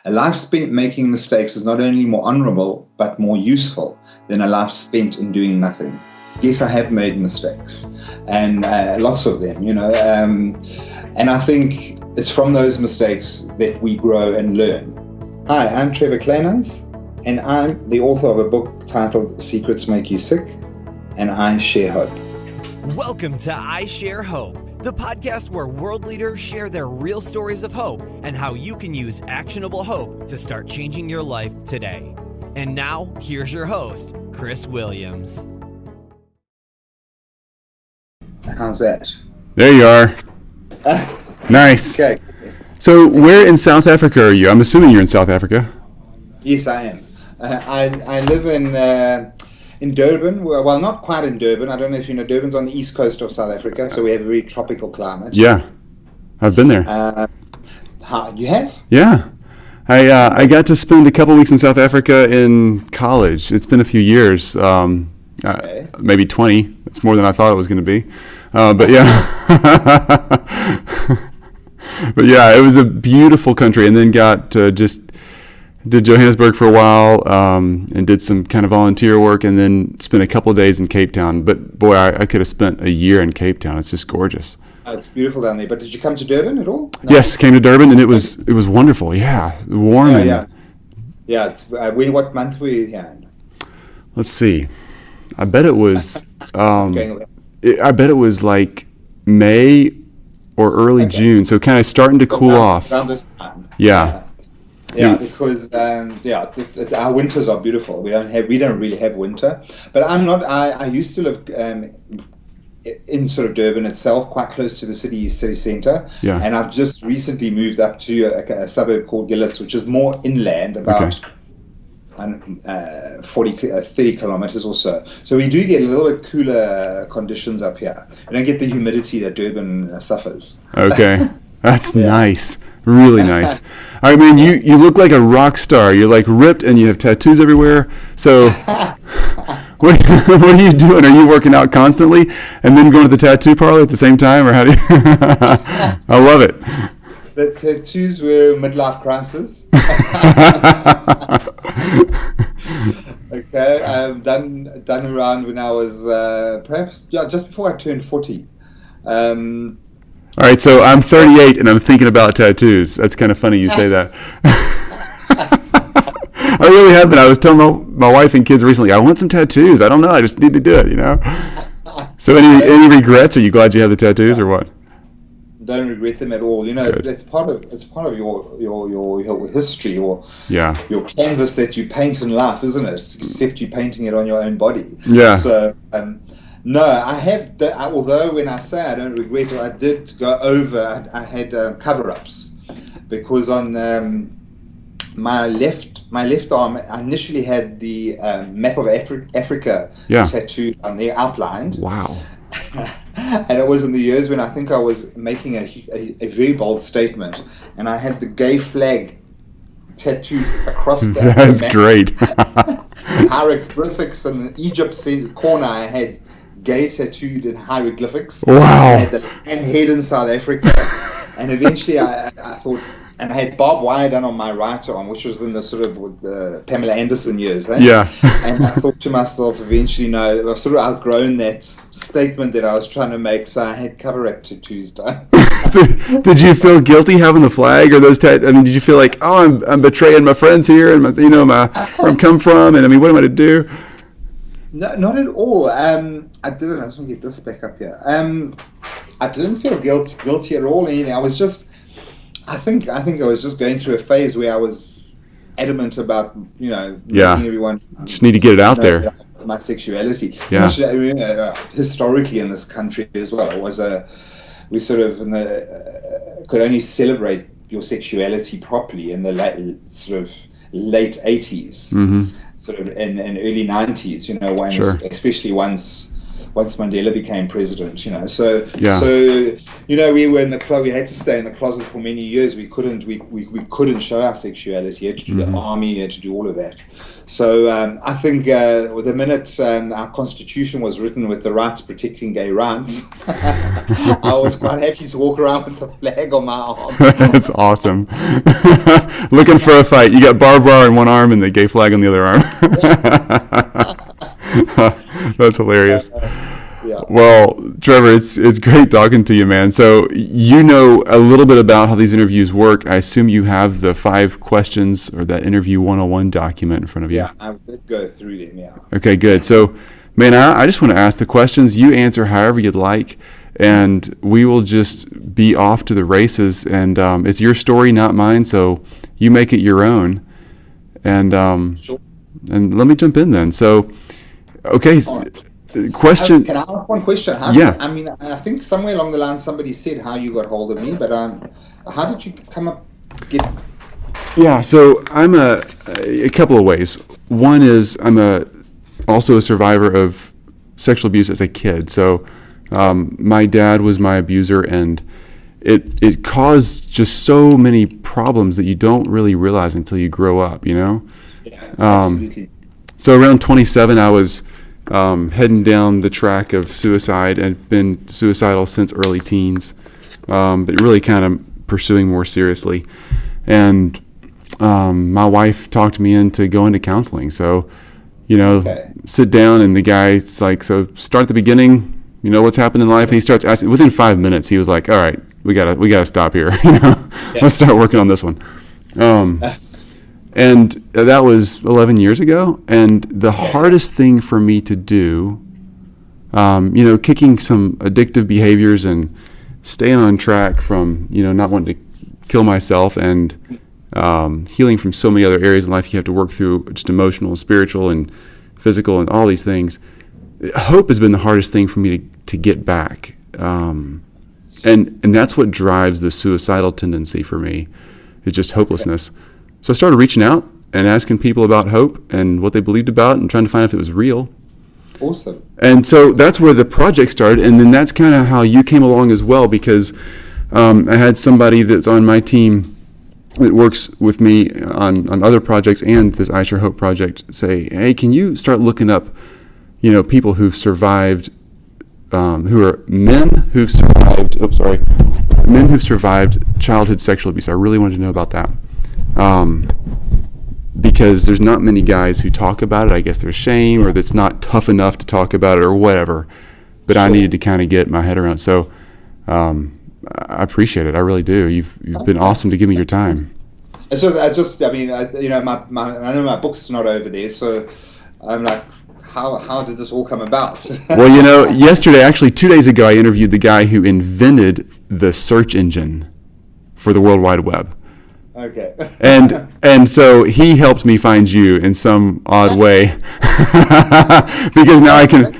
A life spent making mistakes is not only more honorable, but more useful than a life spent in doing nothing. Yes, I have made mistakes, and lots of them, and I think it's from those mistakes that we grow and learn. Hi, I'm Trevor Kleinhans, and I'm the author of a book titled Secrets Make You Sick, and I share hope. Welcome to I Share Hope, the podcast where world leaders share their real stories of hope and how you can use actionable hope to start changing your life today. And now, here's your host, Chris Williams. How's that? There you are. Nice. Okay. So where in South Africa are you? I'm assuming you're in South Africa. Yes, I am. I live in Durban. Well, not quite in Durban. I don't know if you know, Durban's on the east coast of South Africa, so we have a very tropical climate. Yeah, I've been there. You have? Yeah. I got to spend a couple weeks in South Africa in college. It's been a few years, Okay. Maybe 20. It's more than I thought it was going to be. But yeah. But yeah, it was a beautiful country, and then got to did Johannesburg for a while, and did some kind of volunteer work, and then spent a couple of days in Cape Town. But boy, I could have spent a year in Cape Town. It's just gorgeous. Oh, it's beautiful down there. But did you come to Durban at all? No. Yes, came to Durban, and it was wonderful. Yeah, warm Yeah. It's what month were you here? Let's see. I bet it was. I bet it was like May or early June. So kind of starting to cool off. Around this time. Yeah. Because our winters are beautiful. We don't really have winter. But I'm not. I used to live in sort of Durban itself, quite close to the city centre. Yeah. And I've just recently moved up to a suburb called Gillitz, which is more inland, about 30 kilometers or so. So we do get a little bit cooler conditions up here. We don't get the humidity that Durban suffers. Okay. That's nice. Really nice. I mean, you look like a rock star. You're like ripped and you have tattoos everywhere. So what are you doing? Are you working out constantly and then going to the tattoo parlor at the same time, or how do you? I love it. The tattoos were midlife crisis. Okay, done around when I was perhaps just before I turned 40. All right, so I'm 38 and I'm thinking about tattoos. That's kind of funny you say that. I really have been. I was telling my wife and kids recently, I want some tattoos. I don't know. I just need to do it, So any regrets? Are you glad you have the tattoos or what? Don't regret them at all. It's part of your history, your canvas that you paint in life, isn't it? Except you're painting it on your own body. Yeah. So no, I have. Although when I say I don't regret it, I did go over. I had cover-ups because on my left arm, I initially had the map of Africa tattooed on there, outlined. Wow. And it was in the years when I think I was making a very bold statement, and I had the gay flag tattooed across the That's map. Great. Hieroglyphics in the Egypt corner, I had gay tattooed in hieroglyphics. Wow. I had the lion head in South Africa. And eventually I thought, and I had barbed wire done on my right arm, which was in the sort of the Pamela Anderson years. Yeah. And I thought to myself, eventually, no, I've sort of outgrown that statement that I was trying to make, so I had cover-up tattoos done. So, did you feel guilty having the flag or those tattoos? I mean, did you feel like, I'm betraying my friends here and where I'm come from, and I mean, what am I to do? No, not at all. I didn't. I just want to get this back up here. I didn't feel guilty at all. Anything. I was just. I think I was just going through a phase where I was adamant about making everyone just need to get it out there. My sexuality. Yeah. Historically in this country as well, we sort of could only celebrate your sexuality properly in the late 80s, mm-hmm. sort of and early 90s. Especially once once Mandela became president, So Yeah. we were in the club. We had to stay in the closet for many years. We couldn't show our sexuality. You had to do the army. You had to do all of that. So I think the minute our constitution was written with the rights protecting gay rights, I was quite happy to walk around with the flag on my arm. That's awesome. Looking for a fight. You got barbed wire in one arm and the gay flag on the other arm. That's hilarious. Yeah. Well, Trevor, it's great talking to you, man. So you know a little bit about how these interviews work. I assume you have the 5 questions or that interview 101 document in front of you. Yeah, I did go through them, yeah. Okay, good. So, man, I just want to ask the questions. You answer however you'd like, and we will just be off to the races. And it's your story, not mine, so you make it your own. And Sure. and let me jump in then. So, okay. All right. Question. Can I ask one question? I think somewhere along the line somebody said how you got hold of me, but how did you come up Yeah, so I'm a couple of ways. One is I'm also a survivor of sexual abuse as a kid. So my dad was my abuser, and it caused just so many problems that you don't really realize until you grow up, Yeah, absolutely. So around 27, I was heading down the track of suicide and been suicidal since early teens, but really kind of pursuing more seriously. And my wife talked me into going to counseling. So, sit down, and the guy's like, so start at the beginning, what's happened in life. And he starts asking, within 5 minutes, he was like, all right, we gotta stop here. Let's start working on this one. And that was 11 years ago. And the hardest thing for me to do, kicking some addictive behaviors and staying on track from, not wanting to kill myself, and healing from so many other areas in life you have to work through, just emotional, spiritual, and physical, and all these things. Hope has been the hardest thing for me to get back. And that's what drives the suicidal tendency for me. It's just hopelessness. So I started reaching out and asking people about hope and what they believed about, and trying to find out if it was real. Awesome. And so that's where the project started, and then that's kind of how you came along as well, because I had somebody that's on my team that works with me on other projects and this I Share Hope project say, hey, can you start looking up, people who've survived, who are men who've survived childhood sexual abuse. I really wanted to know about that. Because there's not many guys who talk about it. I guess there's shame, or that's not tough enough to talk about it, or whatever. But sure. I needed to kind of get my head around it. So I appreciate it. I really do. You've been awesome to give me your time. It's just, I know my book's not over there, so I'm like, how did this all come about? Well, yesterday, actually 2 days ago, I interviewed the guy who invented the search engine for the World Wide Web. Okay. And so he helped me find you in some odd way, because now I can.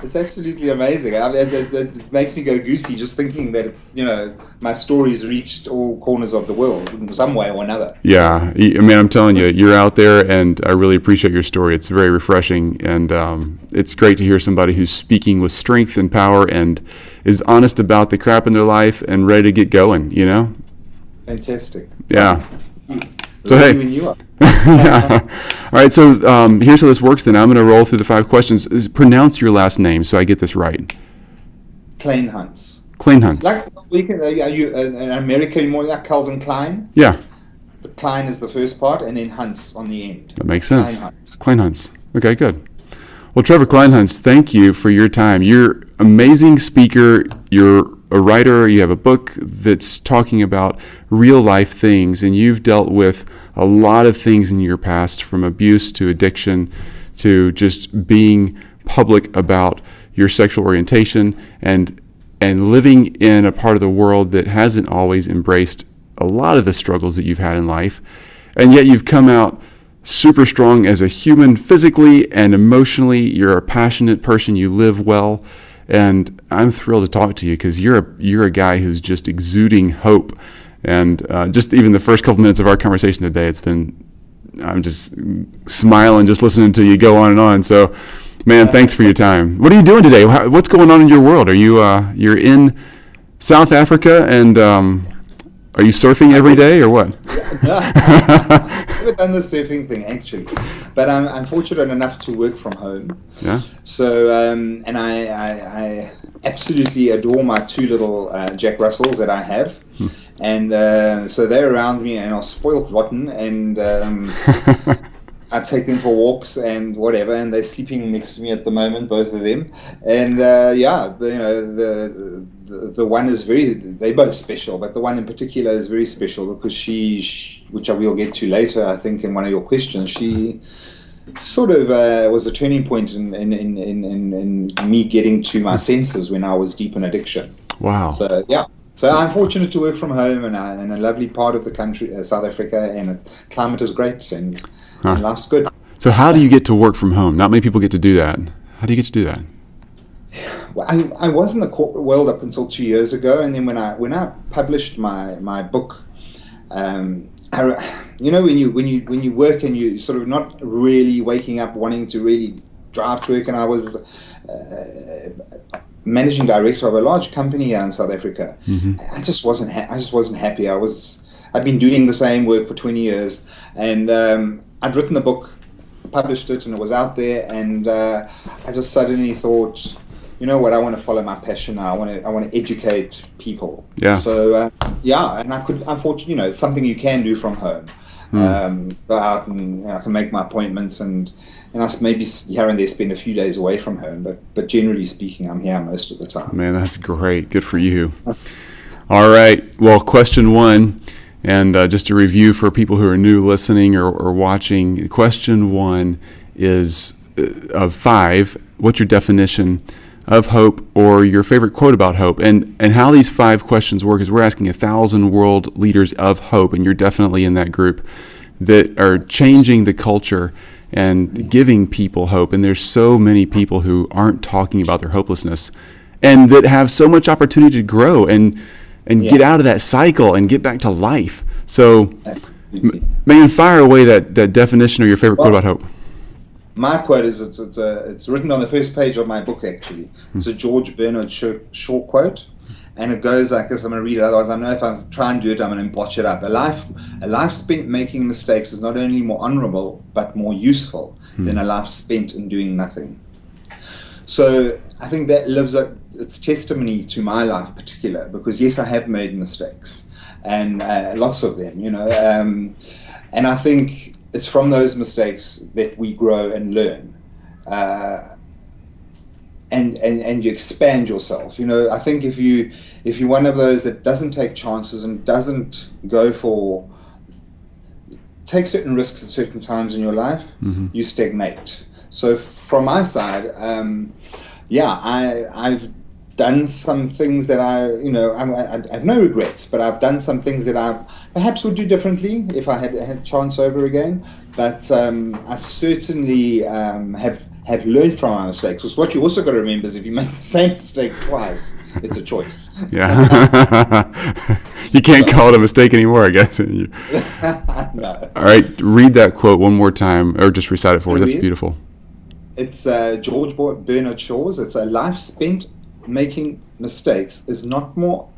It's absolutely amazing. It makes me go goosey just thinking that it's, my story's reached all corners of the world in some way or another. Yeah, I mean, I'm telling you, you're out there, and I really appreciate your story. It's very refreshing, and it's great to hear somebody who's speaking with strength and power and is honest about the crap in their life and ready to get going, Fantastic. Yeah. So hey. You up. Yeah. All right. So here's how this works. Then I'm going to roll through the 5 questions. Pronounce your last name so I get this right. Kleinhans. Kleinhans. Are you in America? You're more like Calvin Klein. Yeah. But Klein is the first part, and then Hans on the end. That makes sense. Kleinhans. Okay. Good. Well, Trevor Kleinhans, thank you for your time. You're an amazing speaker. You're a writer. You have a book that's talking about real life things, and you've dealt with a lot of things in your past, from abuse to addiction to just being public about your sexual orientation and living in a part of the world that hasn't always embraced a lot of the struggles that you've had in life. And yet you've come out super strong as a human, physically and emotionally. You're a passionate person. You live well. And I'm thrilled to talk to you, because you're a guy who's just exuding hope. And just even the first couple minutes of our conversation today, I'm just smiling just listening to you go on and on. So Man, thanks for your time. What are you doing today? What's going on in your world? Are you you're in South Africa, and are you surfing every day or what? I've never done the surfing thing actually, but I'm fortunate enough to work from home. Yeah. So and I absolutely adore my two little Jack Russells that I have, and so they're around me and are spoiled rotten, and I take them for walks and whatever, and they're sleeping next to me at the moment, both of them. And the one is they're both special, but the one in particular is very special because which I will get to later, I think, in one of your questions, she sort of was a turning point in me getting to my senses when I was deep in addiction. Wow. So, yeah. So I'm fortunate to work from home in a lovely part of the country, South Africa, and the climate is great and life's good. So how do you get to work from home? Not many people get to do that. How do you get to do that? Well, I was in the corporate world up until 2 years ago, and then when I published my book, when you work and you sort of not really waking up wanting to really drive to work, and I was managing director of a large company here in South Africa. Mm-hmm. I just wasn't happy. I'd been doing the same work for 20 years, and I'd written the book, published it, and it was out there, and I just suddenly thought, you know what, I want to follow my passion now. I want to educate people. Yeah. So and I could, unfortunately, it's something you can do from home. Go out and I can make my appointments, and I maybe here and there spend a few days away from home, but generally speaking, I'm here most of the time. Man, that's great. Good for you. All right. Well, question one. And just to review for people who are new listening or watching, question one is of 5, what's your definition of hope or your favorite quote about hope? And how these 5 questions work is we're asking 1,000 world leaders of hope, and you're definitely in that group, that are changing the culture and giving people hope. And there's so many people who aren't talking about their hopelessness and that have so much opportunity to grow and get out of that cycle and get back to life. So, man, fire away that definition or your favorite quote about hope. My quote is it's written on the first page of my book, actually. It's a George Bernard Shaw quote, and it goes like this. I'm going to read it, otherwise I know if I try and do it, I'm going to botch it up. A life spent making mistakes is not only more honorable, but more useful than a life spent in doing nothing. So I think that it's testimony to my life particular, because yes, I have made mistakes, and lots of them, and I think it's from those mistakes that we grow and learn, and you expand yourself. I think if you're one of those that doesn't take chances and doesn't take certain risks at certain times in your life, you stagnate. So from my side, I've done some things that I have no regrets, but I've done some things that I perhaps would do differently if I had chance over again. But I certainly have learned from my mistakes. Because what you also got to remember is if you make the same mistake twice, it's a choice. Yeah. You can't call it a mistake anymore, I guess. No. All right, read that quote one more time, or just recite it for me. That's beautiful. It's George Bernard Shaw's. It's a life spent making mistakes is not more.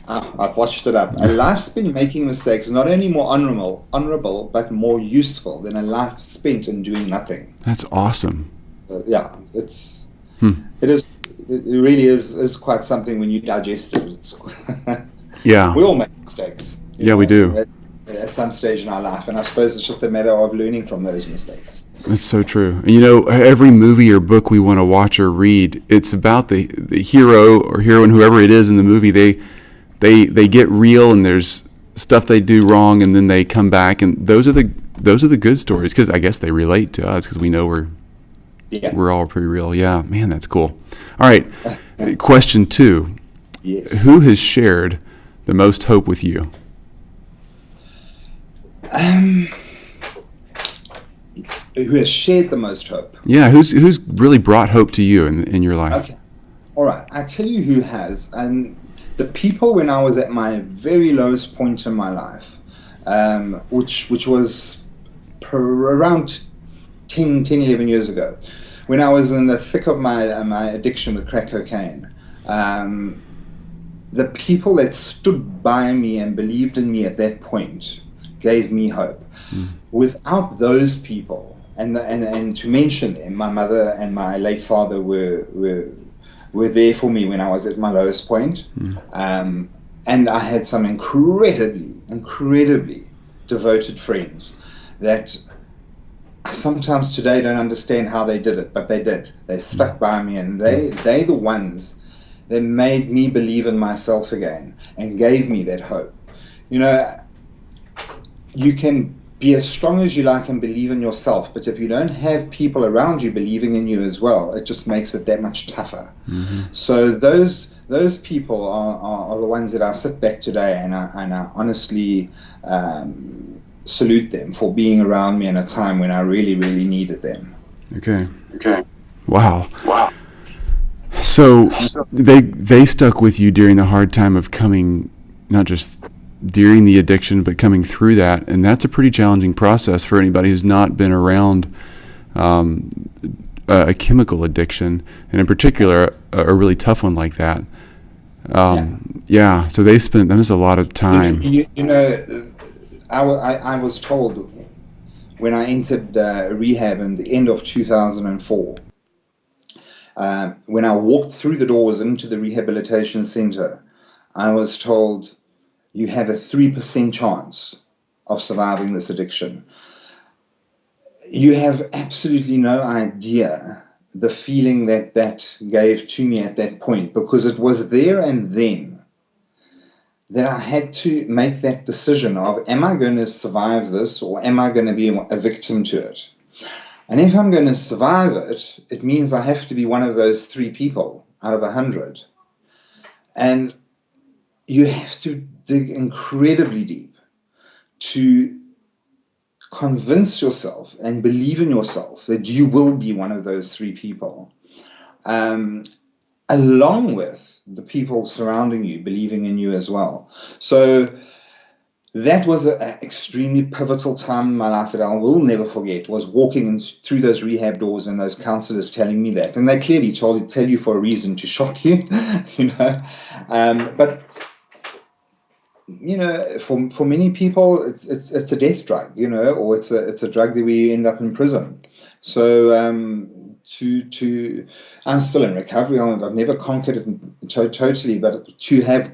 I've watched it up. A life spent making mistakes is not only more honorable, but more useful than a life spent in doing nothing. That's awesome. It really is quite something when you digest it. We all make mistakes. We do. At some stage in our life, and I suppose it's just a matter of learning from those mistakes. That's so true. And every movie or book we want to watch or read, it's about the hero or heroine, whoever it is in the movie. They get real, and there's stuff they do wrong, and then they come back, and those are the good stories, because I guess they relate to us, because we know we're all pretty real. Yeah, man, that's cool. All right, question 2. Yes. Who has shared the most hope with you? Who has shared the most hope? Yeah, who's really brought hope to you in your life? Okay, all right. I tell you who has, and the people when I was at my very lowest point in my life, which was around 10, 11 years ago, when I was in the thick of my addiction with crack cocaine, the people that stood by me and believed in me at that point gave me hope. Without those people, and to mention them, my mother and my late father were there for me when I was at my lowest point. And I had some incredibly devoted friends that I sometimes today don't understand how they did it, but they did. They stuck by me, and they the ones that made me believe in myself again and gave me that hope. You know, you can be as strong as you like and believe in yourself, but if you don't have people around you believing in you as well, it just makes it that much tougher. So those people are the ones that I sit back today and I honestly salute them for being around me in a time when I really needed them. Okay. Wow. So they stuck with you during the hard time of coming, not just during the addiction, but coming through that, and that's a pretty challenging process for anybody who's not been around a chemical addiction, and in particular a really tough one like that. So they spent, that was a lot of time. You know, I was told when I entered rehab in the end of 2004, when I walked through the doors into the rehabilitation center, I was told, you have a 3% chance of surviving this addiction. You have absolutely no idea the feeling that gave to me at that point, because it was there and then that I had to make that decision of, am I going to survive this, or am I going to be a victim to it? And if I'm going to survive it, it means I have to be one of those 3 people out of 100. And you have to dig incredibly deep to convince yourself and believe in yourself that you will be one of those 3 people, along with the people surrounding you believing in you as well. So that was an extremely pivotal time in my life that I will never forget, was walking through those rehab doors and those counselors telling me that. And they clearly tell you for a reason, to shock you, you know. But you know, for many people, it's a death drug, you know, or it's a drug that we end up in prison. So I'm still in recovery. I've never conquered it totally, but to have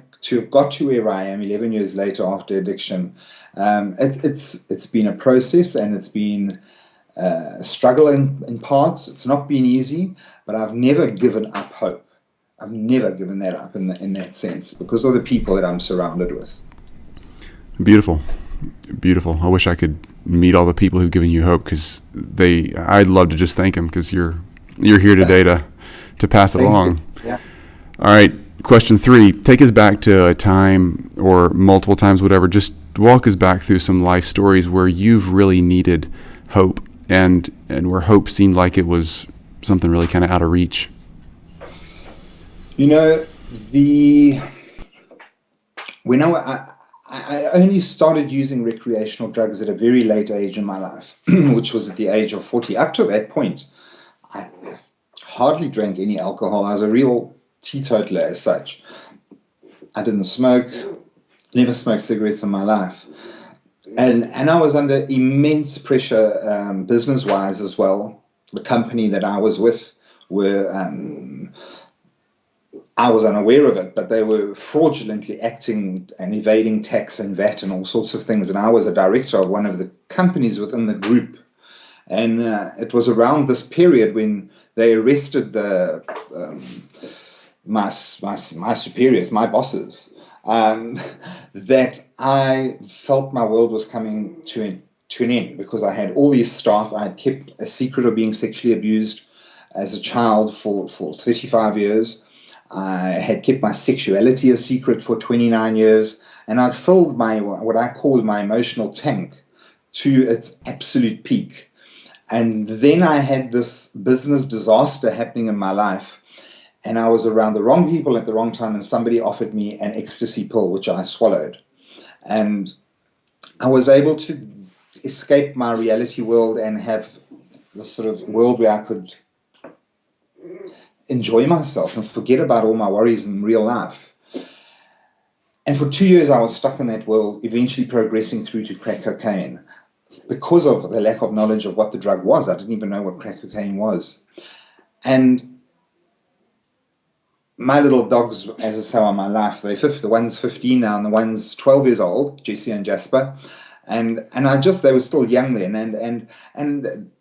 got to where I am 11 years later after addiction, it's been a process, and it's been a struggle in parts. It's not been easy, but I've never given up hope. I've never given that up in that sense, because of the people that I'm surrounded with. Beautiful. I wish I could meet all the people who've given you hope, because I'd love to just thank them, because you're here today to pass it along. Yeah. All right. Question 3, take us back to a time, or multiple times, whatever. Just walk us back through some life stories where you've really needed hope, and where hope seemed like it was something really kind of out of reach. You know, when I only started using recreational drugs at a very late age in my life, which was at the age of 40. Up to that point, I hardly drank any alcohol. I was a real teetotaler as such. I didn't smoke, never smoked cigarettes in my life. And I was under immense pressure, business-wise as well. The company that I was with were... I was unaware of it, but they were fraudulently acting and evading tax and VAT and all sorts of things. And I was a director of one of the companies within the group. And it was around this period when they arrested my superiors, my bosses, that I felt my world was coming to an end, because I had all these staff. I had kept a secret of being sexually abused as a child for 35 years. I had kept my sexuality a secret for 29 years, and I'd filled what I call my emotional tank to its absolute peak. And then I had this business disaster happening in my life, and I was around the wrong people at the wrong time, and somebody offered me an ecstasy pill, which I swallowed. And I was able to escape my reality world and have this sort of world where I could enjoy myself and forget about all my worries in real life. And for 2 years, I was stuck in that world, eventually progressing through to crack cocaine. Because of the lack of knowledge of what the drug was, I didn't even know what crack cocaine was. And my little dogs, as I say, are my life. The one's 15 now, and the one's 12 years old, Jesse and Jasper. And they were still young then, and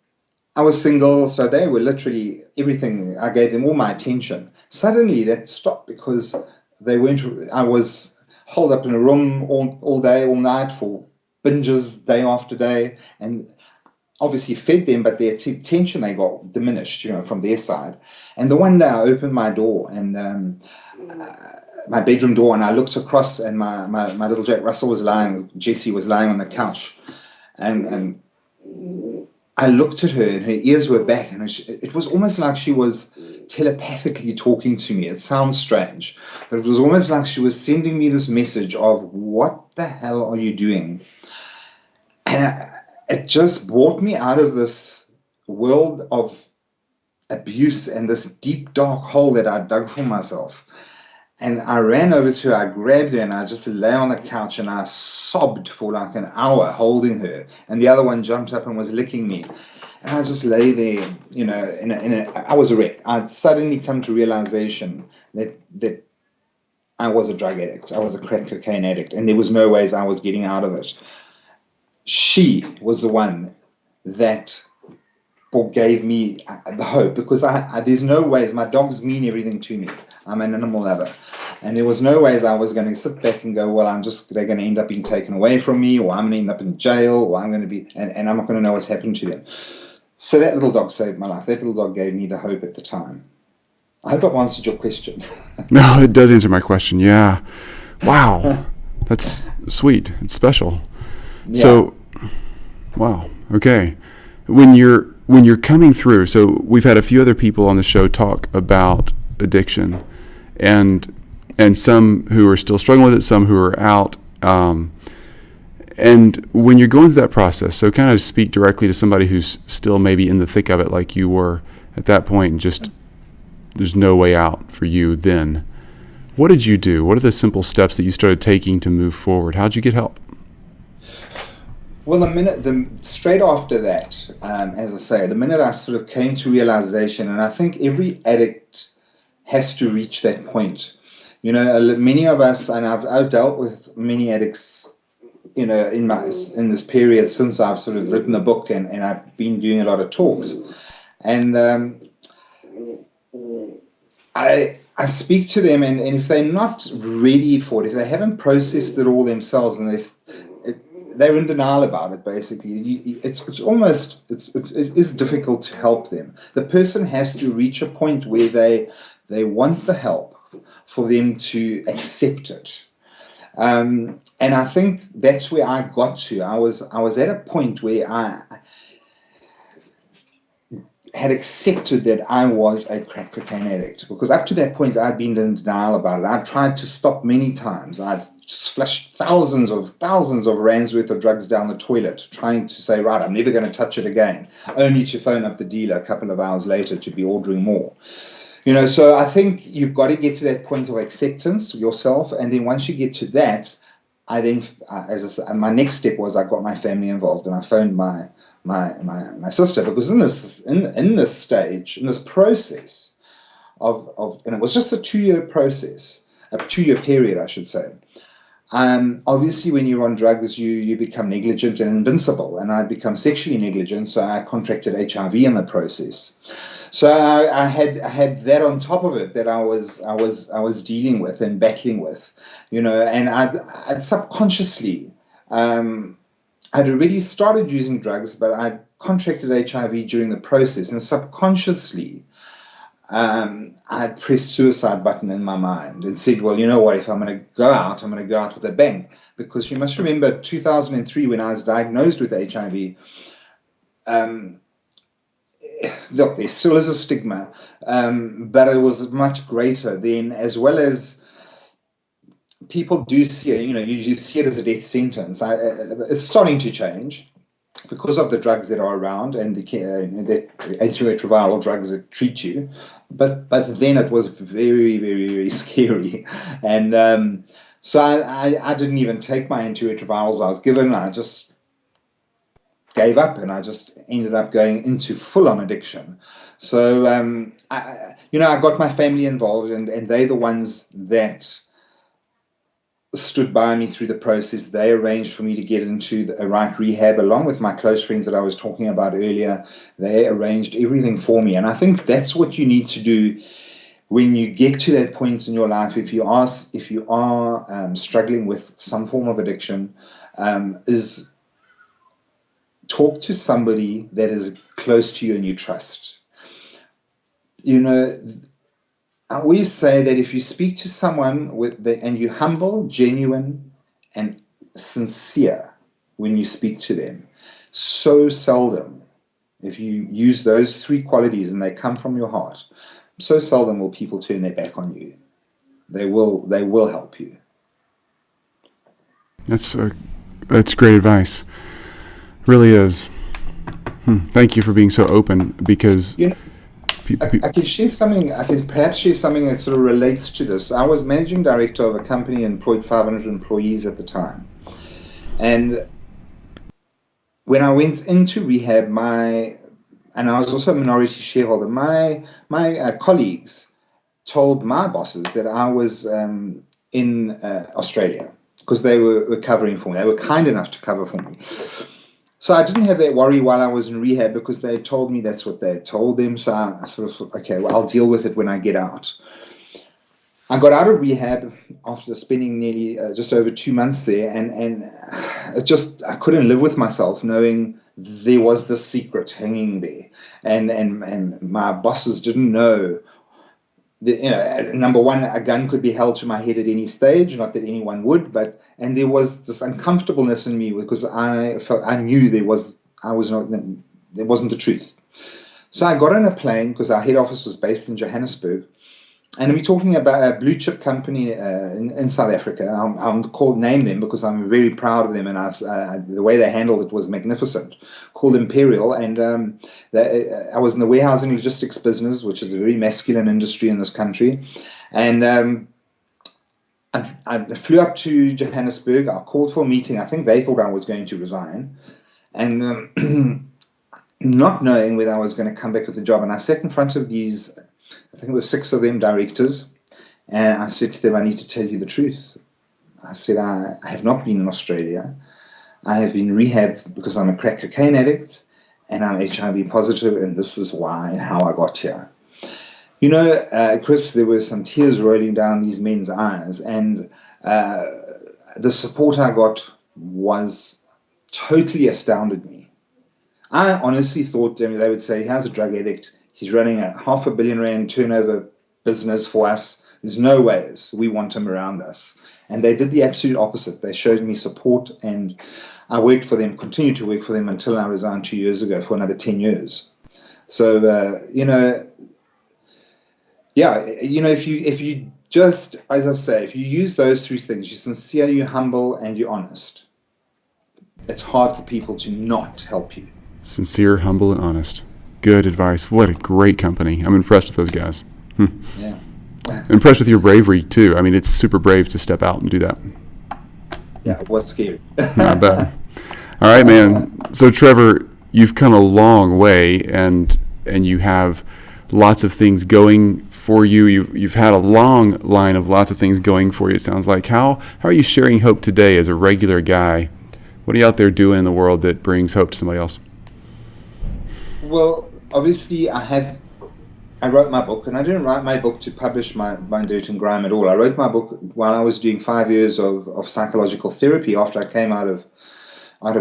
I was single, so they were literally everything. I gave them all my attention. Suddenly that stopped because I was holed up in a room all day, all night for binges day after day, and obviously fed them, but their attention, they got diminished, from their side. And the one day I opened my door and my bedroom door, and I looked across, and my little Jack Russell Jessie was lying on the couch, and I looked at her, and her ears were back, and it was almost like she was telepathically talking to me. It sounds strange, but it was almost like she was sending me this message of, what the hell are you doing? And it just brought me out of this world of abuse and this deep, dark hole that I dug for myself. And I ran over to her, I grabbed her, and I just lay on the couch, and I sobbed for like an hour holding her. And the other one jumped up and was licking me. And I just lay there, I was a wreck. I'd suddenly come to realization that I was a drug addict. I was a crack cocaine addict, and there was no ways I was getting out of it. She was the one that gave me the hope, because there's no ways. My dogs mean everything to me. I'm an animal lover, and there was no ways I was going to sit back and go, well, they're going to end up being taken away from me, or I'm going to end up in jail, or I'm going to be, and I'm not going to know what's happened to them. So that little dog saved my life. That little dog gave me the hope at the time. I hope I've answered your question. No, it does answer my question. Yeah. Wow. That's sweet. It's special. Yeah. So, wow. Okay. When you're coming through, so we've had a few other people on the show talk about addiction, and some who are still struggling with it, some who are out. And when you're going through that process, so kind of speak directly to somebody who's still maybe in the thick of it, like you were at that point, and just there's no way out for you then. What did you do? What are the simple steps that you started taking to move forward? How'd you get help? Well, straight after that, as I say, the minute I sort of came to realization, and I think every addict has to reach that point. Many of us, and I've dealt with many addicts, in this period since I've sort of written the book, and I've been doing a lot of talks, and I speak to them, and if they're not ready for it, if they haven't processed it all themselves, and they're in denial about it, basically, it's difficult to help them. The person has to reach a point where they want the help for them to accept it. And I think that's where I got to. I was at a point where I had accepted that I was a crack cocaine addict, because up to that point I'd been in denial about it. I'd tried to stop many times. I'd just flushed thousands of rands worth of drugs down the toilet, trying to say, right, I'm never going to touch it again, only to phone up the dealer a couple of hours later to be ordering more. So I think you've got to get to that point of acceptance yourself, and then once you get to that, I then, as I said, my next step was I got my family involved, and I phoned my sister, because in this stage, in this process of and it was just a 2-year process, a 2-year period, I should say. Obviously, when you're on drugs, you become negligent and invincible, and I'd become sexually negligent, so I contracted HIV in the process. So I had that on top of it that I was dealing with and battling with, and I'd subconsciously, I'd already started using drugs, but I contracted HIV during the process, and subconsciously, I pressed suicide button in my mind and said, well, you know what, if I'm going to go out, I'm going to go out with a bang. Because you must remember 2003, when I was diagnosed with HIV, look, there still is a stigma, but it was much greater then, as well as people do see it, you see it as a death sentence. It's starting to change. because of the drugs that are around and the antiretroviral drugs that treat you. But then it was very, very, very scary. And so I didn't even take my antiretrovirals I was given. I just gave up, and I just ended up going into full-on addiction. So, I got my family involved, and they're the ones that stood by me through the process. They arranged for me to get into a right rehab, along with my close friends that I was talking about earlier. They arranged everything for me, and I think that's what you need to do when you get to that point in your life. If you are struggling with some form of addiction, is talk to somebody that is close to you and you trust. I always say that if you speak to someone and you're humble, genuine, and sincere when you speak to them, so seldom, if you use those three qualities and they come from your heart, so seldom will people turn their back on you. They will help you. That's great advice. Really is. Thank you for being so open, because I can share something. I can perhaps share something that sort of relates to this. I was managing director of a company and employed 500 employees at the time, and when I went into rehab, and I was also a minority shareholder, my colleagues told my bosses that I was in Australia, because they were covering for me. They were kind enough to cover for me. So I didn't have that worry while I was in rehab, because they told me that's what they had told them. So I sort of thought, okay, well, I'll deal with it when I get out. I got out of rehab after spending nearly just over 2 months there, and I couldn't live with myself knowing there was this secret hanging there, and my bosses didn't know. Number one, a gun could be held to my head at any stage, not that anyone would, and there was this uncomfortableness in me, because I knew there wasn't the truth. So I got on a plane, because our head office was based in Johannesburg, and we're talking about a blue chip company in South Africa. I'm called name them because I'm very proud of them, and the way they handled it was magnificent. Called Imperial, and I was in the warehousing logistics business, which is a very masculine industry in this country. And I flew up to Johannesburg. I called for a meeting. I think they thought I was going to resign, and not knowing whether I was going to come back with the job. And I sat in front of these, I think it was 6 of them, directors, and I said to them, I need to tell you the truth. I said, I have not been in Australia. I have been rehabbed because I'm a crack cocaine addict, and I'm HIV positive, and this is why and how I got here. Chris, there were some tears rolling down these men's eyes, and the support I got was totally astounded me. I honestly thought they would say, here's a drug addict. He's running a R500 million turnover business for us. There's no ways we want him around us. And they did the absolute opposite. They showed me support, and I worked for them, continued to work for them until I resigned 2 years ago for another 10 years. So, if you just, as I say, if you use those 3 things, you're sincere, you're humble, and you're honest, it's hard for people to not help you. Sincere, humble, and honest. Good advice. What a great company. I'm impressed with those guys. Yeah. Impressed with your bravery, too. I mean, it's super brave to step out and do that. Yeah, it was scary. I bet. All right, man. So, Trevor, you've come a long way, and you have lots of things going for you. You've had a long line of lots of things going for you, it sounds like. How are you sharing hope today as a regular guy? What are you out there doing in the world that brings hope to somebody else? Well, obviously, I wrote my book, and I didn't write my book to publish my dirt and grime at all. I wrote my book while I was doing 5 years of psychological therapy after I came out of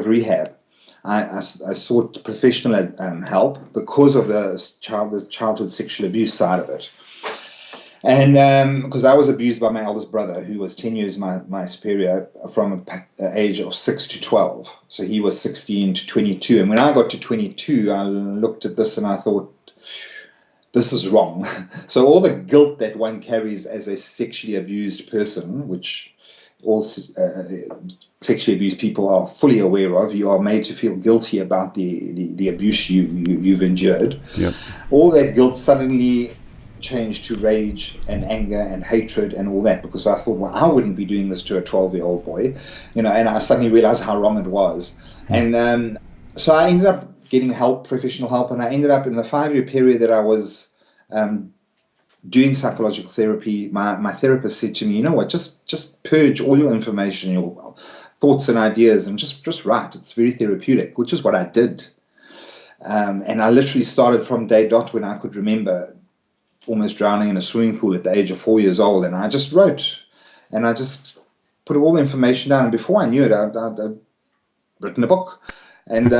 rehab. I sought professional help because of the childhood sexual abuse side of it. And because I was abused by my eldest brother, who was 10 years my superior, from an age of 6 to 12. So he was 16 to 22. And when I got to 22, I looked at this and I thought, this is wrong. So all the guilt that one carries as a sexually abused person, which all sexually abused people are fully aware of. You are made to feel guilty about the abuse you've endured. Yep. All that guilt suddenly changed to rage and anger and hatred and all that, because I thought, well, I wouldn't be doing this to a 12-year-old boy, and I suddenly realized how wrong it was. And so I ended up getting help, professional help, and I ended up in the 5-year period that I was doing psychological therapy. My therapist said to me, you know what, just purge all your information, your thoughts and ideas, and just write. It's very therapeutic, which is what I did. And I literally started from day dot when I could remember, almost drowning in a swimming pool at the age of 4 years old, and I just wrote, and I just put all the information down, and before I knew it, I'd written a book. And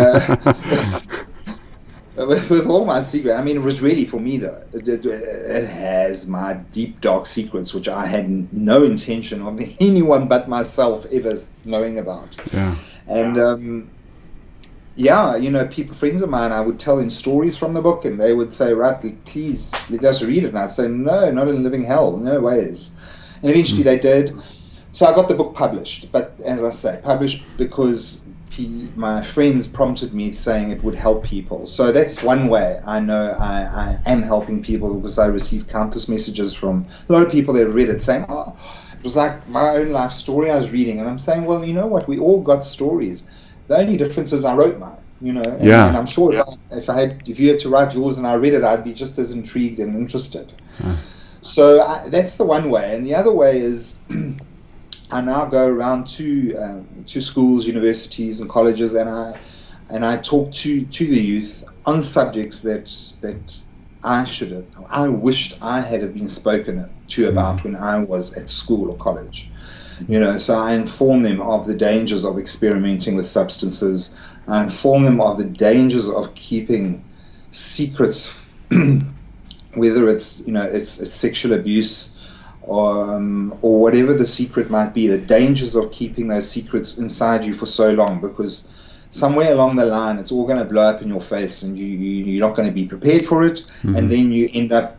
with all my secret, I mean, it was really, for me though, it has my deep dark secrets, which I had no intention of anyone but myself ever knowing about. Yeah. And yeah, friends of mine, I would tell them stories from the book, and they would say, right, please let us read it. And I'd say, no, not in living hell, no ways. And eventually they did. So I got the book published, but as I say, published because my friends prompted me, saying it would help people. So that's one way I know I am helping people, because I received countless messages from a lot of people that read it saying, oh, it was like my own life story I was reading. And I'm saying, well, you know what, we all got stories. The only difference is I wrote mine, and, Yeah. and I'm sure if you had to write yours and I read it, I'd be just as intrigued and interested. So that's the one way. And the other way is I now go around to schools, universities, and colleges, and I talk to the youth on subjects that I wished I had been spoken to about when I was at school or college. So I inform them of the dangers of experimenting with substances. I inform them of the dangers of keeping secrets, whether it's it's sexual abuse or whatever the secret might be. The dangers of keeping those secrets inside you for so long, because somewhere along the line it's all going to blow up in your face, and you're not going to be prepared for it, and then you end up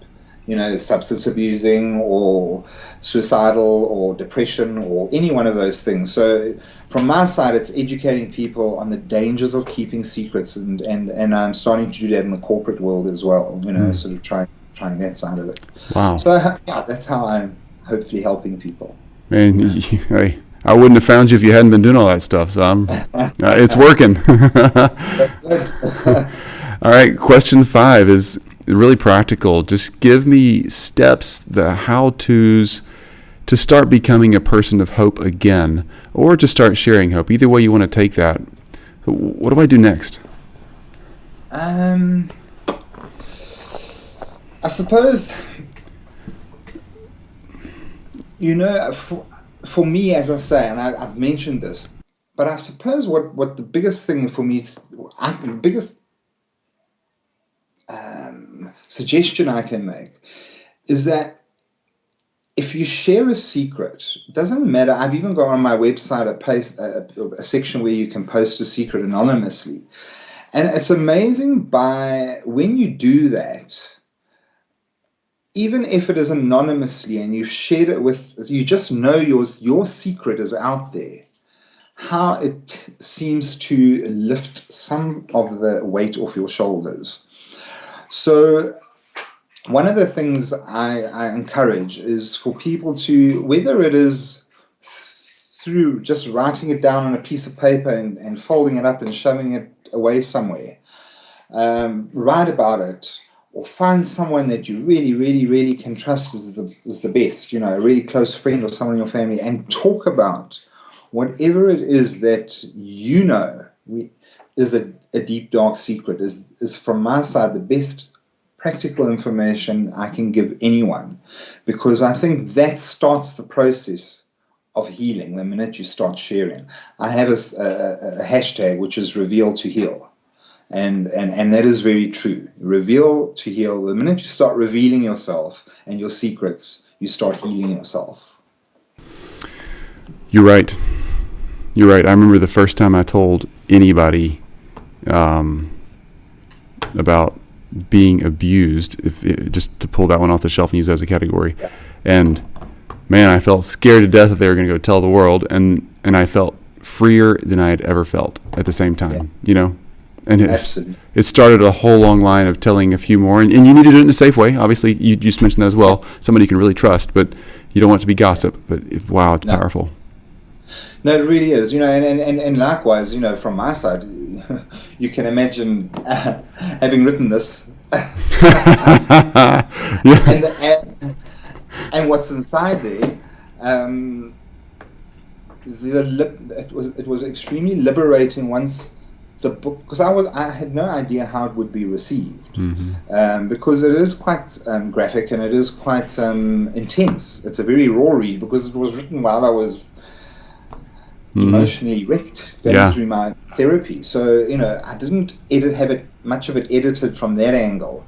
substance abusing or suicidal or depression or any one of those things. So from my side, it's educating people on the dangers of keeping secrets, and I'm starting to do that in the corporate world as well, sort of trying that side of it. Wow. So yeah, that's how I'm hopefully helping people. Man, I wouldn't have found you if you hadn't been doing all that stuff, so it's working. All right, question 5 is really practical. Just give me steps, the how-tos to start becoming a person of hope again, or to start sharing hope. Either way you want to take that. What do I do next? I suppose, for me, as I say, and I've mentioned this, but I suppose what the biggest thing for me, the biggest suggestion I can make is that if you share a secret, it doesn't matter. I've even got on my website a section where you can post a secret anonymously. And it's amazing when you do that, even if it is anonymously and you've shared it you just know your secret is out there, how it seems to lift some of the weight off your shoulders. So one of the things I encourage is for people to, whether it is through just writing it down on a piece of paper and folding it up and shoving it away somewhere, write about it, or find someone that you really, really, really can trust is the best, a really close friend or someone in your family, and talk about whatever it is that is a deep, dark secret, is from my side the best practical information I can give anyone, because I think that starts the process of healing the minute you start sharing. I have a hashtag which is reveal to heal, and that is very true. Reveal to heal. The minute you start revealing yourself and your secrets, you start healing yourself. You're right. I remember the first time I told anybody about being abused, just to pull that one off the shelf and use that as a category. And man, I felt scared to death that they were going to go tell the world, and I felt freer than I had ever felt at the same time, And it started a whole long line of telling a few more, and you need to do it in a safe way. Obviously, you just mentioned that as well. Somebody you can really trust, but you don't want it to be gossip. But wow, it's powerful. No, it really is. And likewise, from my side, you can imagine having written this, and what's inside there. It was extremely liberating once the book, because I had no idea how it would be received, because it is quite graphic and it is quite intense. It's a very raw read because it was written while I was emotionally wrecked going through my therapy. So I didn't have much of it edited from that angle,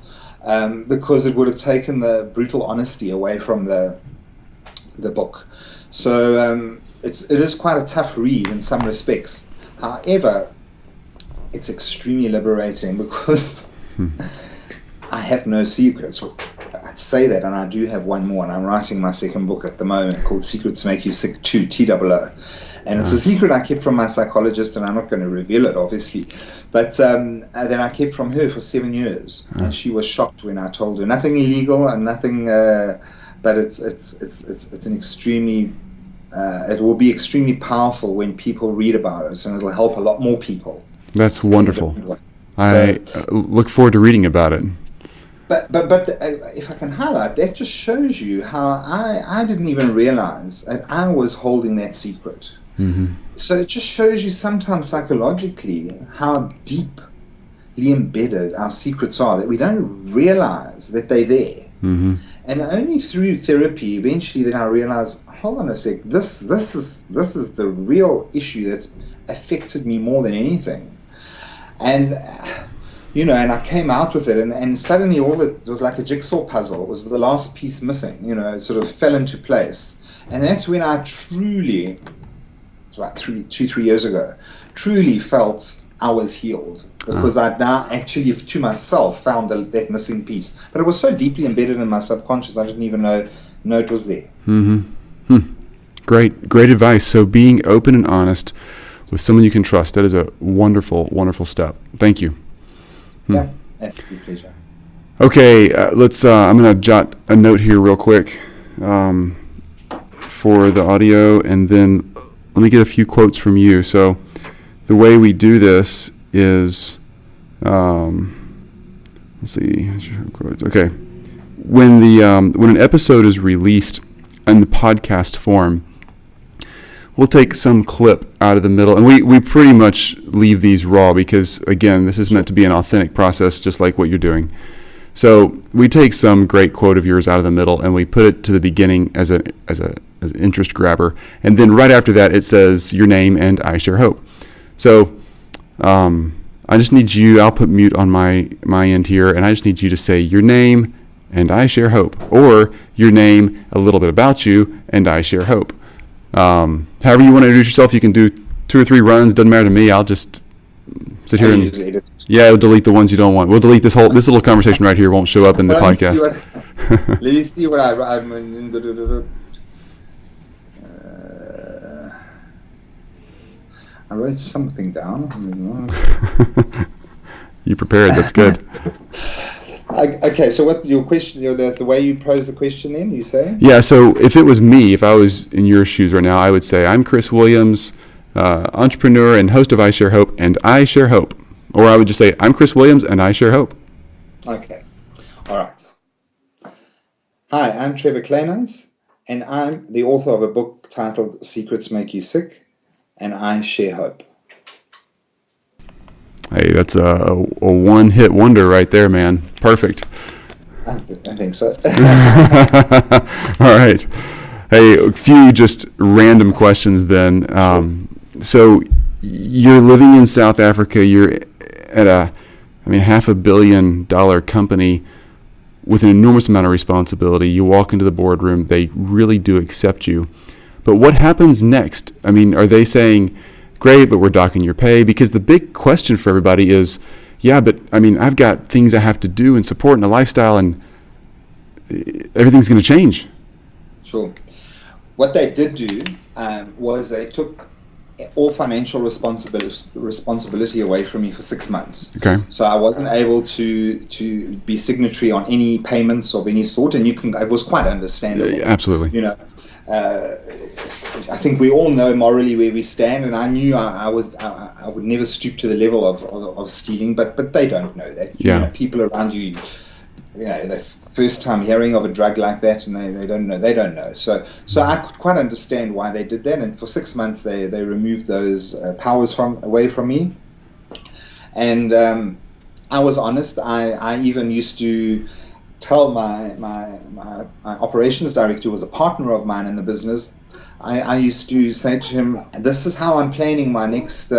because it would have taken the brutal honesty away from the book. So it is quite a tough read in some respects. However, it's extremely liberating because I have no secrets. I'd say that, and I do have one more, and I'm writing my second book at the moment called Secrets Make You Sick 2, TOO. And it's a secret I kept from my psychologist, and I'm not going to reveal it, obviously. But then I kept from her for 7 years, and she was shocked when I told her. Nothing illegal and nothing, but it's an extremely, it will be extremely powerful when people read about it, and it'll help a lot more people. That's wonderful. I look forward to reading about it. But if I can highlight, that just shows you how I didn't even realize that I was holding that secret. So it just shows you sometimes psychologically how deeply embedded our secrets are, that we don't realize that they're there. And only through therapy eventually then I realized, hold on a sec, this is the real issue that's affected me more than anything. And and I came out with it, and suddenly it was like a jigsaw puzzle. It was the last piece missing, it sort of fell into place. And that's when I truly, it's about 3 years ago, truly felt I was healed, because I'd now actually, to myself, found that missing piece. But it was so deeply embedded in my subconscious, I didn't even know it was there. Great advice. So being open and honest with someone you can trust, that is a wonderful, wonderful step. Thank you. Yeah, absolute pleasure. Okay, let's. I'm going to jot a note here real quick for the audio, and then let me get a few quotes from you. So the way we do this is, let's see. Okay, when an episode is released in the podcast form, we'll take some clip out of the middle, and we pretty much leave these raw because, again, this is meant to be an authentic process, just like what you're doing. So we take some great quote of yours out of the middle, and we put it to the beginning as an interest grabber, and then right after that it says your name and I share hope. So I just need you. I'll put mute on my end here, and I just need you to say your name and I share hope, or your name, a little bit about you, and I share hope. However you want to introduce yourself, you can do 2 or 3 runs. Doesn't matter to me. I'll just sit here and we'll delete the ones you don't want. We'll delete this little conversation right here. Won't show up in the podcast. Let me see what I wrote something down. You prepared. That's good. Okay, so what your question, the way you pose the question then, you say? Yeah, so if it was me, if I was in your shoes right now, I would say, I'm Chris Williams, entrepreneur and host of I Share Hope, and I share hope. Or I would just say, I'm Chris Williams, and I share hope. Okay, all right. Hi, I'm Trevor Kleinhans, and I'm the author of a book titled Secrets Make You Sick, and I share hope. Hey, that's a one-hit wonder right there, man. Perfect. I think so. All right. Hey, a few just random questions then. So you're living in South Africa. You're at $500 million company with an enormous amount of responsibility. You walk into the boardroom. They really do accept you. But what happens next? I mean, are they saying, great, but we're docking your pay? Because the big question for everybody is, yeah, but I mean, I've got things I have to do and support and a lifestyle, and everything's going to change. Sure. what they did do was they took all financial responsibility away from me for 6 months. Okay. So I wasn't able to be signatory on any payments of any sort, and it was quite understandable. Absolutely. You know, I think we all know morally where we stand, and I knew I would never stoop to the level of stealing, but they don't know that. Yeah. You know, people around you, the first time hearing of a drug like that, and they don't know. So I could quite understand why they did that, and for 6 months they removed those powers away from me. And I was honest. I even used to tell my operations director, who was a partner of mine in the business, I used to say to him, this is how I'm planning my next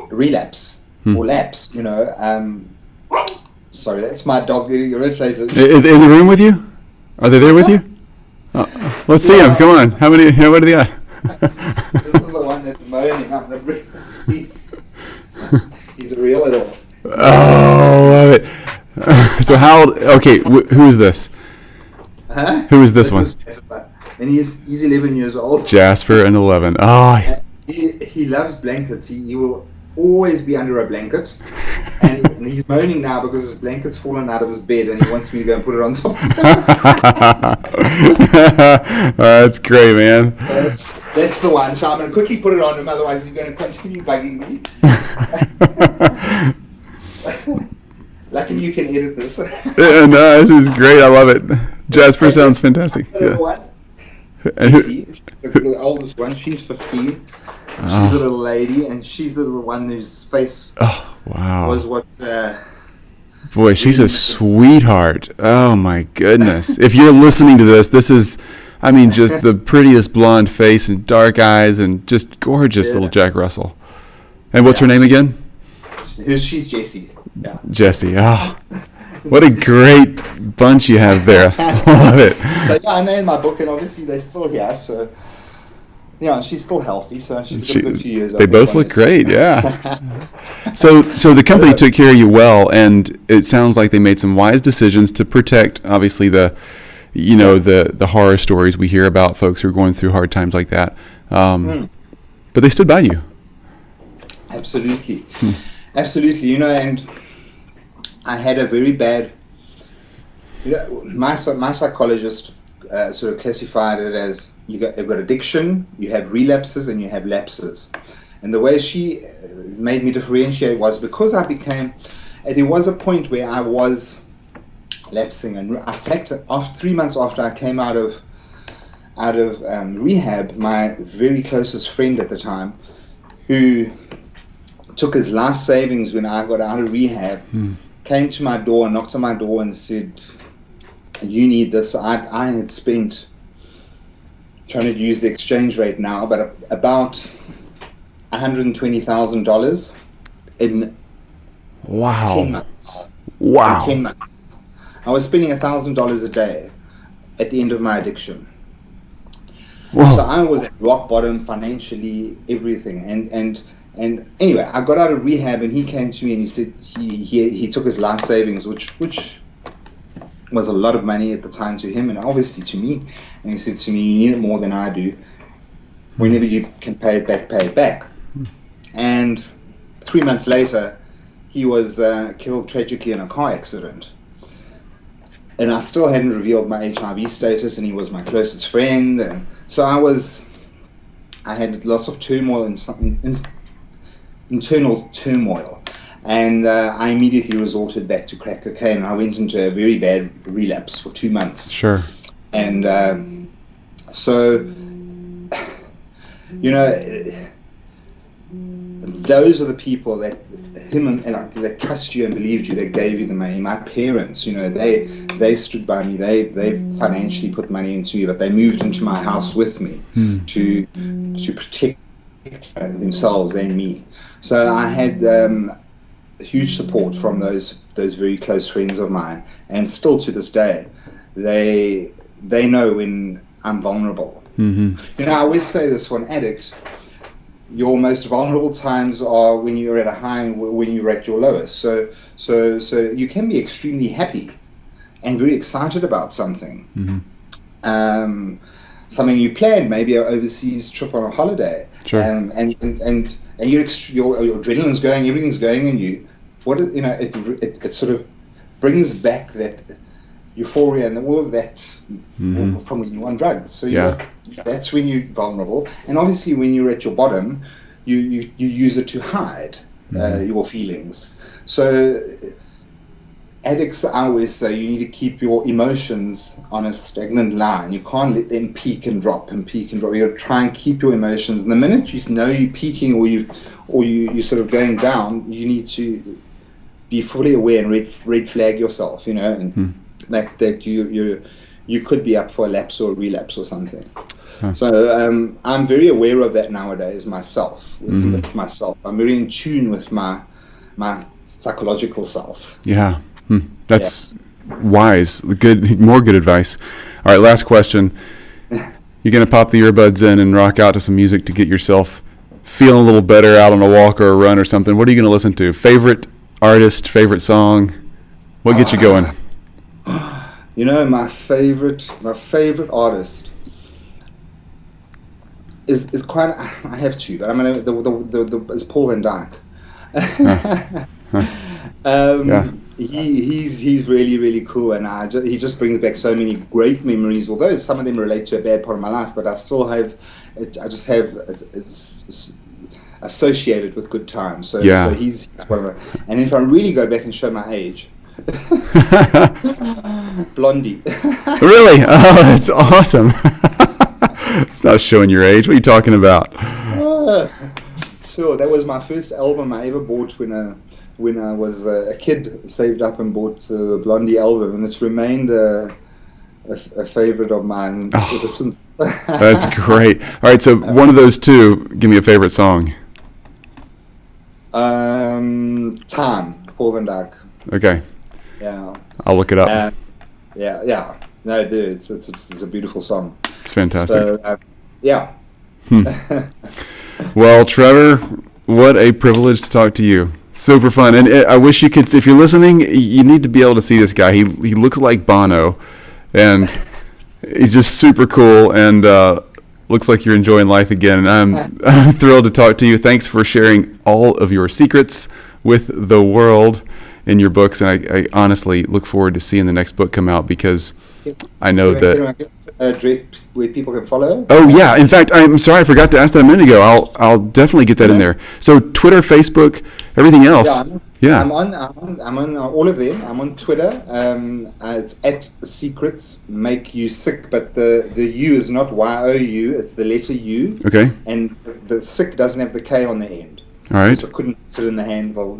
relapse or lapse, you know. Sorry, that's my dog getting irritated. In the room with you? Are they there with you? Oh, let's see them. Come on. What do they got? This is the one that's moaning up the brick. He's a real little. Oh, love it. So how old? Okay, who is this? Huh? Who is this one? Jasper. And he's 11 years old. Jasper and 11. Oh. He loves blankets. He will always be under a blanket. And he's moaning now because his blanket's fallen out of his bed, and he wants me to go and put it on top. That's great, man. That's the one. So I'm going to quickly put it on him, otherwise he's going to continue bugging me. Luckily you can edit this. No, this is great. I love it. Jasper sounds fantastic. Yeah. And the oldest one, she's 15. She's a little lady, and she's the little one whose face was what... Boy, she's a sweetheart. Oh, my goodness. If you're listening to this is, I mean, just the prettiest blonde face and dark eyes and just gorgeous little Jack Russell. And what's her name again? She's Jessie. Yeah. Jessie. Oh, what a great bunch you have there. Love it. So, yeah, I know in my book, and obviously they're still here, so... Yeah, she's still healthy, so she's got a good few years. They both look great, yeah. So the company took care of you well, and it sounds like they made some wise decisions to protect, obviously, the horror stories we hear about folks who are going through hard times like that. But they stood by you. Absolutely. Absolutely, you know, and I had a very bad... You know, my psychologist sort of classified it as you've got addiction, you have relapses, and you have lapses. And the way she made me differentiate was because I became... There was a point where I was lapsing, and in fact, after 3 months after I came out of rehab, my very closest friend at the time, who took his life savings when I got out of rehab, came to my door and knocked on my door and said, you need this. I had spent, trying to use the exchange rate now, but about $120,000 in 10 months. Wow. In 10 months. I was spending $1,000 a day at the end of my addiction. Whoa. So I was at rock bottom financially, everything. And anyway, I got out of rehab, and he came to me and he said he took his life savings, which was a lot of money at the time to him and obviously to me. And he said to me, you need it more than I do. Whenever you can pay it back, pay it back. And 3 months later, he was killed tragically in a car accident. And I still hadn't revealed my HIV status, and he was my closest friend. And so I had lots of turmoil, internal turmoil. And I immediately resorted back to crack cocaine. I went into a very bad relapse for 2 months. Sure. And so, you know, those are the people that that trust you and believed you, that gave you the money. My parents, you know, they stood by me. They financially put money into me, but they moved into my house with me to protect themselves and me. So I had huge support from those very close friends of mine, and still to this day, they know when I'm vulnerable. You know, I always say this for an addict: your most vulnerable times are when you're at a high and when you're at your lowest. So you can be extremely happy and very excited about something. something you planned, maybe an overseas trip on a holiday, Sure. and your adrenaline's going, everything's going in you. It sort of brings back that euphoria and all of that from when you're on drugs. So that's when you're vulnerable. And obviously, when you're at your bottom, you use it to hide your feelings. So addicts, I always say, you need to keep your emotions on a stagnant line. You can't let them peak and drop and peak and drop. You got to try and keep your emotions. And the minute you know you're peaking or you're sort of going down, you need to be fully aware and red flag yourself, and that you could be up for a lapse or a relapse or something. So I'm very aware of that nowadays myself, with myself. I'm very in tune with my psychological self. Yeah. That's wise. More good advice. All right, last question. You're going to pop the earbuds in and rock out to some music to get yourself feeling a little better out on a walk or a run or something. What are you going to listen to? Favorite artist, favorite song? What gets you going? My favorite artist is quite. I have two, but I'm gonna. It's Paul Van Dyke. He's really, really cool, and he just brings back so many great memories. Although some of them relate to a bad part of my life, but I still have. It's associated with good times. So he's one of my. And if I really go back and show my age. Blondie. Really? Oh, that's awesome. It's not showing your age. What are you talking about? Sure, that was my first album I ever bought when I was a kid. Saved up and bought the Blondie album, and it's remained a favorite of mine ever since. That's great. All right, so one of those two, give me a favorite song. Time, Paul Van Dyke. Okay. Yeah. I'll look it up. Yeah. No, dude, it's a beautiful song. It's fantastic. So, yeah. Well, Trevor, what a privilege to talk to you. Super fun. And I wish you could, if you're listening, you need to be able to see this guy. He looks like Bono, and he's just super cool, and looks like you're enjoying life again. And I'm thrilled to talk to you. Thanks for sharing all of your secrets with the world in your books, and I honestly look forward to seeing the next book come out, because I know that where people can follow. Oh yeah, in fact, I'm sorry, I forgot to ask that a minute ago. I'll definitely get that in there. So Twitter, Facebook, everything else. Yeah. I'm on all of them. I'm on Twitter. It's at Secrets Make You Sick, but the U is not YOU. It's the letter U. Okay. And the sick doesn't have the K on the end. All right. So I couldn't sit in the handle.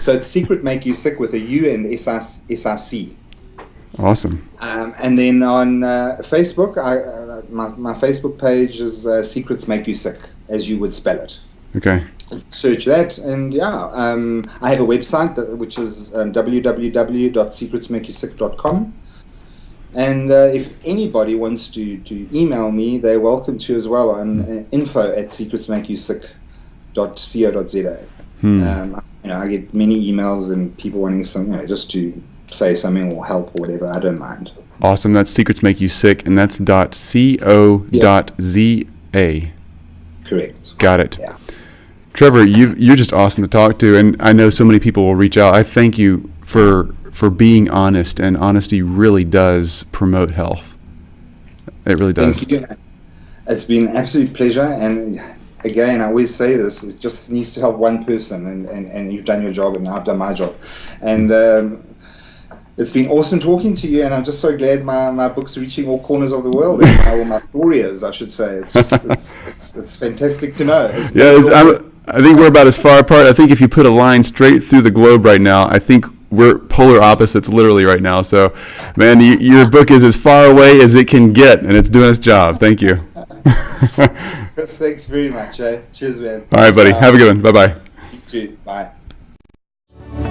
So it's Secret Make You Sick with a U and SIC. Awesome. And then on Facebook, my Facebook page is Secrets Make You Sick, as you would spell it. Okay. Search that, and I have a website which is www.secretsmakeyousick.com. And if anybody wants to email me, they're welcome to as well on info@secretsmakeyousick.co.za. I get many emails and people wanting some, just to say something or help or whatever. I don't mind. Awesome. That's Secrets Make You Sick, and that's .co.za. Correct. Got it. Yeah. Trevor, you're just awesome to talk to, and I know so many people will reach out. I thank you for being honest, and honesty really does promote health. It really does. Thank you. It's been an absolute pleasure, and again, I always say this, it just needs to help one person, and you've done your job, and I've done my job. And it's been awesome talking to you, and I'm just so glad my book's reaching all corners of the world, and all my stories, I should say. It's just, it's fantastic to know. I think we're about as far apart. I think if you put a line straight through the globe right now, I think we're polar opposites literally right now. So, man, your book is as far away as it can get, and it's doing its job. Thank you. Chris, thanks very much. Cheers, man. All right, buddy. Have a good one. Bye-bye. You too. Bye.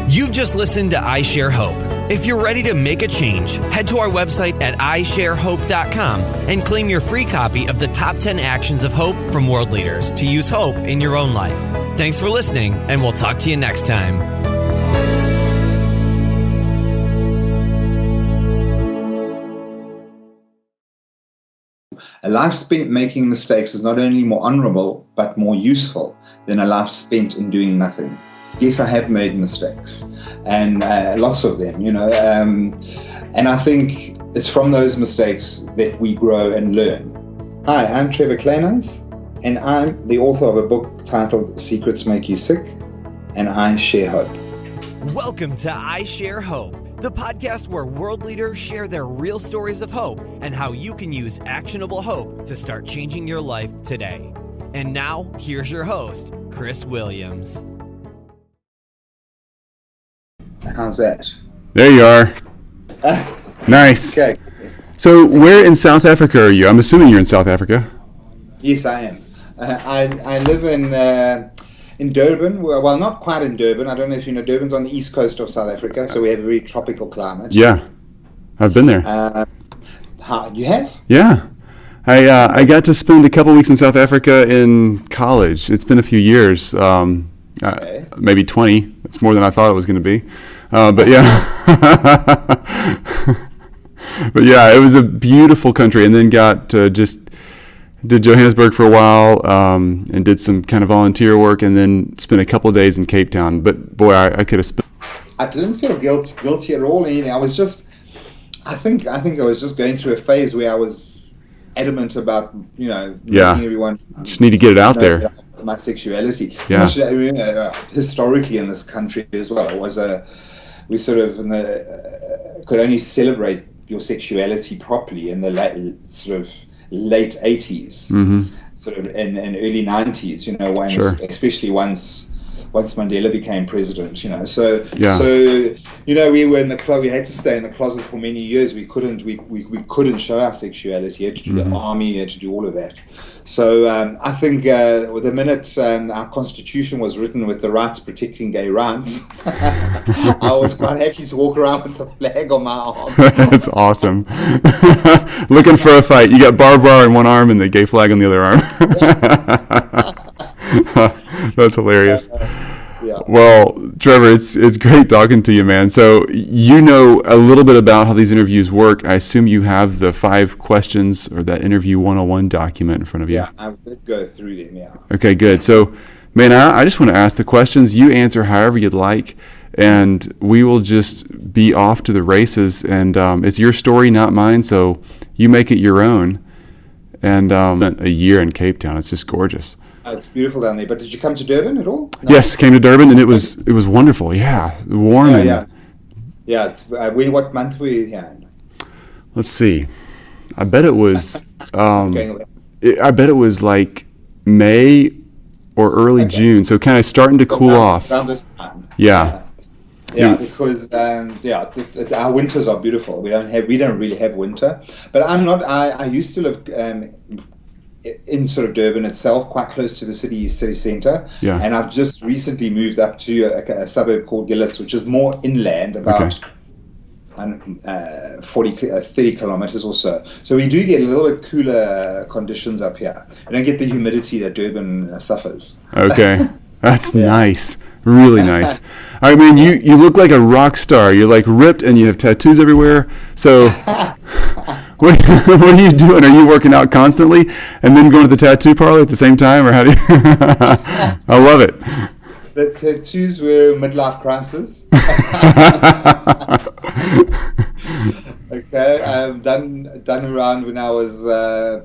You've just listened to I Share Hope. If you're ready to make a change, head to our website at isharehope.com and claim your free copy of the Top 10 Actions of Hope from World Leaders to use hope in your own life. Thanks for listening, and we'll talk to you next time. A life spent making mistakes is not only more honorable, but more useful than a life spent in doing nothing. Yes, I have made mistakes, and lots of them, and I think it's from those mistakes that we grow and learn. Hi, I'm Trevor Kleinhans, and I'm the author of a book titled Secrets Make You Sick, and I share hope. Welcome to I Share Hope, the podcast where world leaders share their real stories of hope and how you can use actionable hope to start changing your life today. And now, here's your host, Chris Williams. How's that? There you are. Nice. Okay. So where in South Africa are you? I'm assuming you're in South Africa. Yes, I am. I live in Durban. Well, not quite in Durban. I don't know if you know, Durban's on the east coast of South Africa, so we have a very tropical climate. Yeah, I've been there. You have? Yeah. I got to spend a couple weeks in South Africa in college. It's been a few years, Okay. maybe 20. It's more than I thought it was going to be. But yeah. But yeah, it was a beautiful country, and then got to did Johannesburg for a while, and did some kind of volunteer work, and then spent a couple of days in Cape Town. But boy, I could have spent. I didn't feel guilty at all. Anything. I think I was just going through a phase where I was adamant about, making everyone. Just need to get it out there. My sexuality. Yeah. Historically in this country as well, we sort of could only celebrate your sexuality properly in the late 80s, sort of in early 90s, when Sure. especially once Mandela became president, So Yeah. we were in the club. We had to stay in the closet for many years. We couldn't show our sexuality. You had to do the army. You had to do all of that. So I think the minute our constitution was written with the rights protecting gay rights, I was quite happy to walk around with the flag on my arm. That's awesome. Looking for a fight. You got barbed wire in one arm and the gay flag on the other arm. That's hilarious. Yeah. Well, Trevor, it's great talking to you, man. So you know a little bit about how these interviews work. I assume you have the 5 questions or that interview 101 document in front of you. Yeah, I did go through them, yeah. Okay, good. So, man, I just want to ask the questions. You answer however you'd like, and we will just be off to the races. And it's your story, not mine, so you make it your own. And a year in Cape Town. It's just gorgeous. It's beautiful down there. But did you come to Durban at all? No. Yes, came to Durban, and it was wonderful. Yeah, warm Yeah. It's what month were you here in? Let's see. I bet it was. Going away. I bet it was like May or early June. So kind of starting to cool off. Around this time. Yeah. Yeah, because our winters are beautiful. We don't really have winter. But I'm not. I used to live in sort of Durban itself, quite close to the city centre. Yeah. And I've just recently moved up to a suburb called Gillitz, which is more inland, about 30 kilometers or so. So we do get a little bit cooler conditions up here. We don't get the humidity that Durban suffers. Okay. That's nice. Really nice. I mean, you look like a rock star. You're like ripped and you have tattoos everywhere. So what are you doing? Are you working out constantly and then going to the tattoo parlor at the same time, or how do you? I love it. The tattoos were midlife crisis. Okay, done around when I was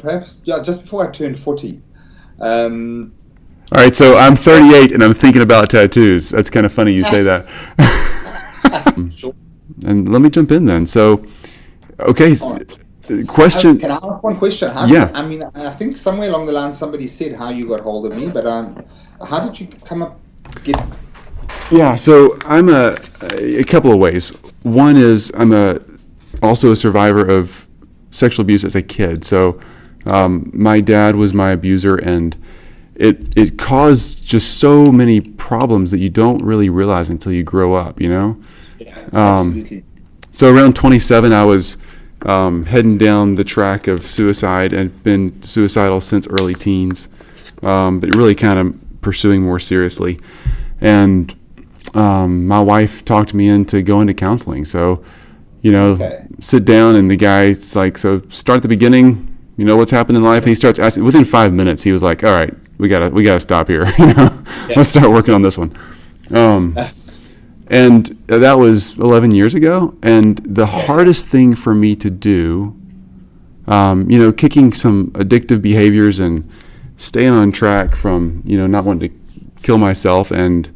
perhaps just before I turned 40. All right, so I'm 38 and I'm thinking about tattoos. That's kind of funny you say that. Sure. And let me jump in then. So, okay, question. Can I ask one question? Yeah. I think somewhere along the line somebody said how you got hold of me, but how did you come up? Yeah, so I'm a couple of ways. One is I'm also a survivor of sexual abuse as a kid. So my dad was my abuser, and it caused just so many problems that you don't really realize until you grow up, Yeah, absolutely. So around 27, I was heading down the track of suicide and been suicidal since early teens, but really kind of pursuing more seriously. And my wife talked me into going to counseling. So, Okay. sit down and the guy's like, so start at the beginning, You know, what's happened in life? And he starts asking. Within 5 minutes, he was like, all right, we gotta stop here. Let's start working on this one. And that was 11 years ago. And the hardest thing for me to do, kicking some addictive behaviors and staying on track from, not wanting to kill myself, and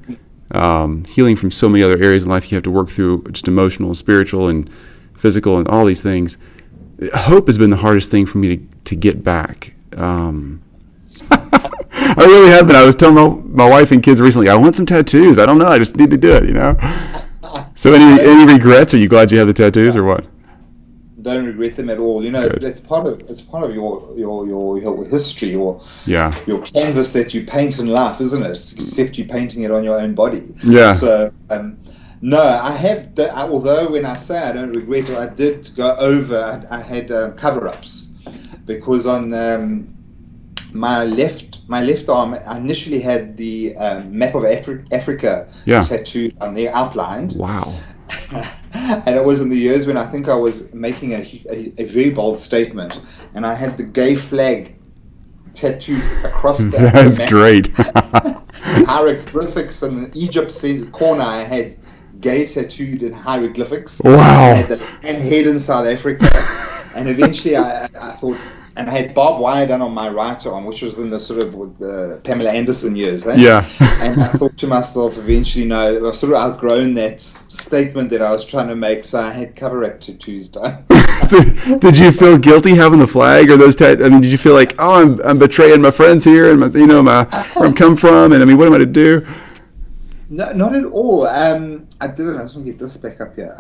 healing from so many other areas in life you have to work through, just emotional and spiritual and physical and all these things. Hope has been the hardest thing for me to get back. I really have been. I was telling my wife and kids recently, I want some tattoos. I don't know. I just need to do it, So any regrets? Are you glad you have the tattoos or what? Don't regret them at all. It's part of your history, your canvas that you paint in life, isn't it? Except you're painting it on your own body. Yeah. So no, I have. Although when I say I don't regret it, I did go over. I had cover-ups because on my left arm, I initially had the map of Africa tattooed on there, outlined. Wow. And it was in the years when I think I was making a very bold statement, and I had the gay flag tattooed across the That's map. Great. Hieroglyphics in the Egypt corner, I had gay tattooed in hieroglyphics. Wow. I had the lion head in South Africa. And eventually I thought, and I had barbed wire done on my right arm, which was in the sort of Pamela Anderson years. Yeah. And I thought to myself, eventually, no, I've sort of outgrown that statement that I was trying to make, so I had cover-up tattoos done. So, did you feel guilty having the flag or those did you feel like, oh, I'm betraying my friends here and where I'm come from, and what am I to do? No, not at all. I just want to get this back up here.